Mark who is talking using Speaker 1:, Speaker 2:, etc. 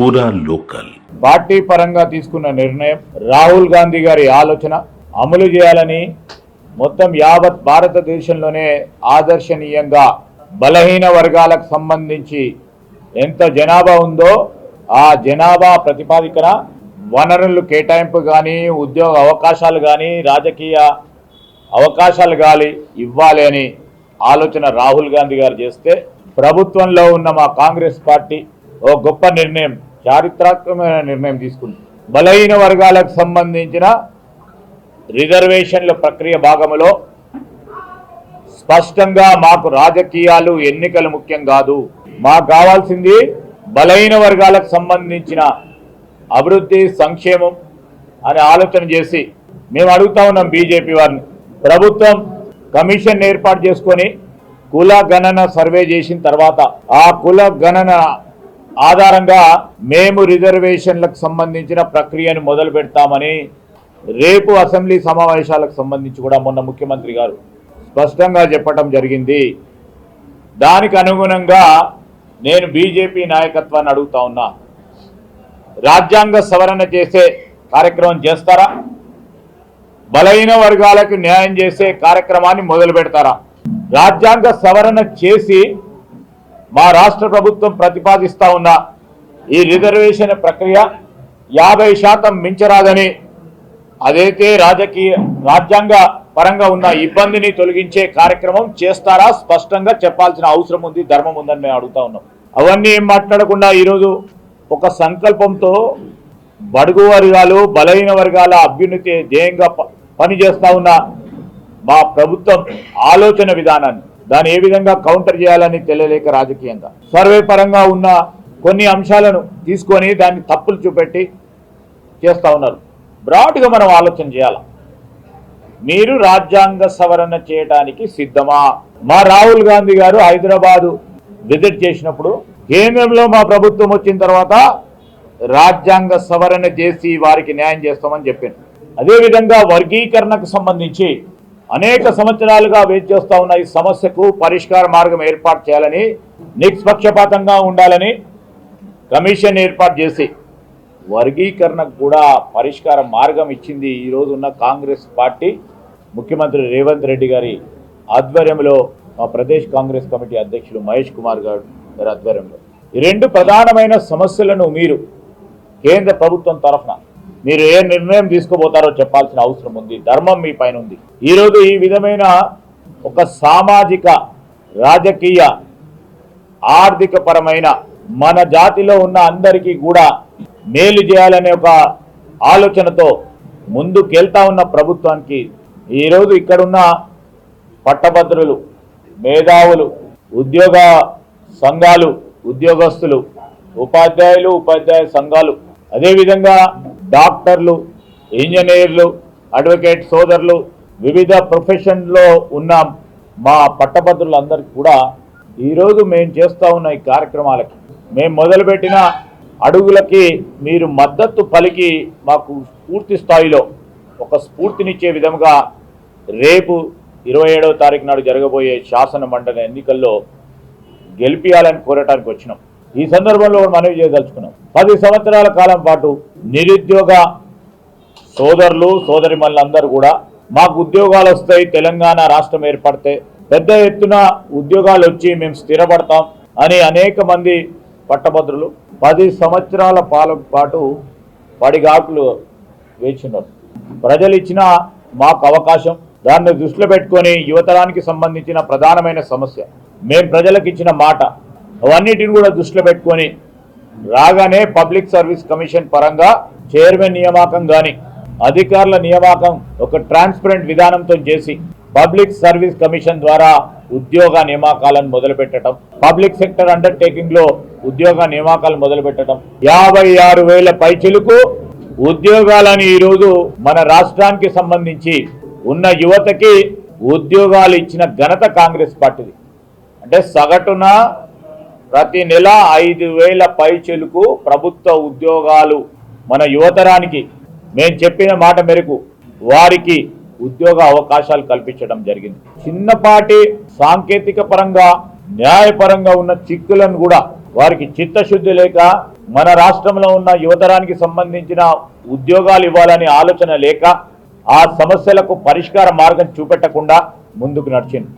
Speaker 1: పూరా local
Speaker 2: party పరంగా తీసుకున్న నిర్ణయం రాహుల్ గాంధీ గారి ఆలోచన అమలు చేయాలని మొత్తం యావత్ భారతదేశంలోనే ఆదర్శనీయంగా బలహీన వర్గాలకు సంబంధించి ఎంత జనాభా ఉందో ఆ జనాభా ప్రతిపాదికన వనరులు కేటాయింపు కానీ ఉద్యోగ అవకాశాలు కానీ రాజకీయ అవకాశాలు కానీ ఇవ్వాలి అని ఆలోచన రాహుల్ గాంధీ గారు చేస్తే ప్రభుత్వంలో ఉన్న మా కాంగ్రెస్ పార్టీ ఓ గొప్ప నిర్ణయం, చారిత్రాత్మకమైన నిర్ణయం తీసుకుంది. బలహీన వర్గాలకు సంబంధించిన రిజర్వేషన్ల ప్రక్రియ భాగంలో స్పష్టంగా మాకు రాజకీయాలు ఎన్నికలు ముఖ్యం కాదు, మాకు కావాల్సింది బలహీన వర్గాలకు సంబంధించిన అభివృద్ధి సంక్షేమం అనే ఆలోచన చేసి మేము అడుగుతా ఉన్నాం బీజేపీ వారిని. ప్రభుత్వం కమిషన్ ఏర్పాటు చేసుకొని కుల గణన సర్వే చేసిన తర్వాత ఆ కుల గణన ఆధారంగా మేము రిజర్వేషన్లకు సంబంధించిన ప్రక్రియను మొదలు పెడతామని రేపు అసెంబ్లీ సమావేశాలకు సంబంధించి కూడా మొన్న ముఖ్యమంత్రి గారు స్పష్టంగా చెప్పడం జరిగింది. దానికి అనుగుణంగా నేను బీజేపీ నాయకత్వాన్ని అడుగుతా ఉన్నా, రాజ్యాంగ సవరణ చేసే కార్యక్రమం చేస్తారా? బలహీన వర్గాలకు న్యాయం చేసే కార్యక్రమాన్ని మొదలు పెడతారా? రాజ్యాంగ సవరణ చేసి మా రాష్ట్ర ప్రభుత్వం ప్రతిపాదిస్తా ఉన్న ఈ రిజర్వేషన్ ప్రక్రియ 50% మించరాదని, అదైతే రాజ్యాంగ పరంగా ఉన్న ఇబ్బందిని తొలగించే కార్యక్రమం చేస్తారా? స్పష్టంగా చెప్పాల్సిన అవసరం ఉంది, ధర్మం ఉందని మేము అడుగుతా ఉన్నాం. అవన్నీ ఏం మాట్లాడకుండా ఈరోజు ఒక సంకల్పంతో బడుగు వర్గాలు బలహీన వర్గాల అభ్యున్నతి ధ్యేయంగా పనిచేస్తా ఉన్న మా ప్రభుత్వం ఆలోచన విధానాన్ని దాన్ని ఏ విధంగా కౌంటర్ చేయాలని తెలియలేక రాజకీయంగా సర్వే పరంగా ఉన్న కొన్ని అంశాలను తీసుకొని దాన్ని తప్పులు చూపెట్టి చేస్తూ ఉన్నారు. బ్రాడ్గా మనం ఆలోచన చేయాలి. మీరు రాజ్యాంగ సవరణ చేయడానికి సిద్ధమా? మా రాహుల్ గాంధీ గారు హైదరాబాదు విజిట్ చేసినప్పుడు కేంద్రంలో మా ప్రభుత్వం వచ్చిన తర్వాత రాజ్యాంగ సవరణ చేసి వారికి న్యాయం చేస్తామని చెప్పాను. అదేవిధంగా వర్గీకరణకు సంబంధించి అనేక సంవత్సరాలుగా వెయిట్ చేస్తూ ఉన్న ఈ సమస్యకు పరిష్కార మార్గం ఏర్పాటు చేయాలని, నిష్పక్షపాతంగా ఉండాలని కమిషన్ ఏర్పాటు చేసి వర్గీకరణకు కూడా పరిష్కార మార్గం ఇచ్చింది ఈరోజు ఉన్న కాంగ్రెస్ పార్టీ ముఖ్యమంత్రి రేవంత్ రెడ్డి గారి ఆధ్వర్యంలో, మా ప్రదేశ్ కాంగ్రెస్ కమిటీ అధ్యక్షులు మహేష్ కుమార్ గారి ఆధ్వర్యంలో. ఈ రెండు ప్రధానమైన సమస్యలను మీరు కేంద్ర ప్రభుత్వం తరఫున మీరు ఏ నిర్ణయం తీసుకోబోతారో చెప్పాల్సిన అవసరం ఉంది, ధర్మం మీ పైన ఉంది. ఈరోజు ఈ విధమైన ఒక సామాజిక రాజకీయ ఆర్థిక పరమైన మన జాతిలో ఉన్న అందరికీ కూడా మేలు చేయాలనే ఒక ఆలోచనతో ముందుకెళ్తా ఉన్న ప్రభుత్వానికి ఈరోజు ఇక్కడున్న పట్టభద్రులు, మేధావులు, ఉద్యోగ సంఘాలు, ఉద్యోగస్తులు, ఉపాధ్యాయులు, ఉపాధ్యాయ సంఘాలు, అదేవిధంగా డాక్టర్లు, ఇంజనీర్లు, అడ్వకేట్ సోదరులు, వివిధ ప్రొఫెషన్లో ఉన్న మా పట్టభద్రులందరికీ కూడా ఈరోజు మేము చేస్తూ ఉన్న ఈ కార్యక్రమాలకి, మేము మొదలుపెట్టిన అడుగులకి మీరు మద్దతు పలికి మాకు పూర్తి స్థాయిలో ఒక స్ఫూర్తినిచ్చే విధంగా రేపు 27వ తారీఖు నాడు జరగబోయే శాసన మండలి ఎన్నికల్లో గెలిపియాలని కోరటానికి వచ్చినాం. ఈ సందర్భంలో మనవి చేయదలుచుకున్నాం, 10 సంవత్సరాల కాలం పాటు నిరుద్యోగ సోదరులు సోదరిమణులందరూ కూడా మాకు ఉద్యోగాలు వస్తాయి, తెలంగాణ రాష్ట్రం ఏర్పడితే పెద్ద ఎత్తున ఉద్యోగాలు వచ్చి మేము స్థిరపడతాం అని అనేక మంది పట్టభద్రులు 10 సంవత్సరాల పాటు పడిగాకులు వేచినారు. ప్రజలు ఇచ్చిన మాకు అవకాశం, దాన్ని దృష్టిలో పెట్టుకొని యువతరానికి సంబంధించిన ప్రధానమైన సమస్య, మేము ప్రజలకు ఇచ్చిన మాట, అవన్నిటిని కూడా దృష్టిలో పెట్టుకొని రాగానే పబ్లిక్ సర్వీస్ కమిషన్ పరంగా చైర్మన్ నియామకం కానీ అధికారుల నియామకం ఒక ట్రాన్స్పరెంట్ విధానంతో చేసి పబ్లిక్ సర్వీస్ కమిషన్ ద్వారా ఉద్యోగ నియామకాలను మొదలుపెట్టడం, పబ్లిక్ సెక్టర్ అండర్టేకింగ్ లో ఉద్యోగ నియామకాలు మొదలుపెట్టడం, 56,000 పైచిలుకు ఉద్యోగాలని ఈరోజు మన రాష్ట్రానికి సంబంధించి ఉన్న యువతకి ఉద్యోగాలు ఇచ్చిన ఘనత కాంగ్రెస్ పార్టీది. అంటే సగటున ప్రతి నెల 5,000 పైచిలుకు ప్రభుత్వ ఉద్యోగాలు మన యువతరానికి మేము చెప్పిన మాట మేరకు వారికి ఉద్యోగ అవకాశాలు కల్పించడం జరిగింది. చిన్నపాటి సాంకేతిక పరంగా న్యాయపరంగా ఉన్న చిక్కులను కూడా వారికి చిత్తశుద్ధి లేక మన రాష్ట్రంలో ఉన్న యువతరానికి సంబంధించిన ఉద్యోగాలు ఇవ్వాలని ఆలోచన లేక ఆ సమస్యలకు పరిష్కార మార్గం చూపెట్టకుండా ముందుకు నడిచింది.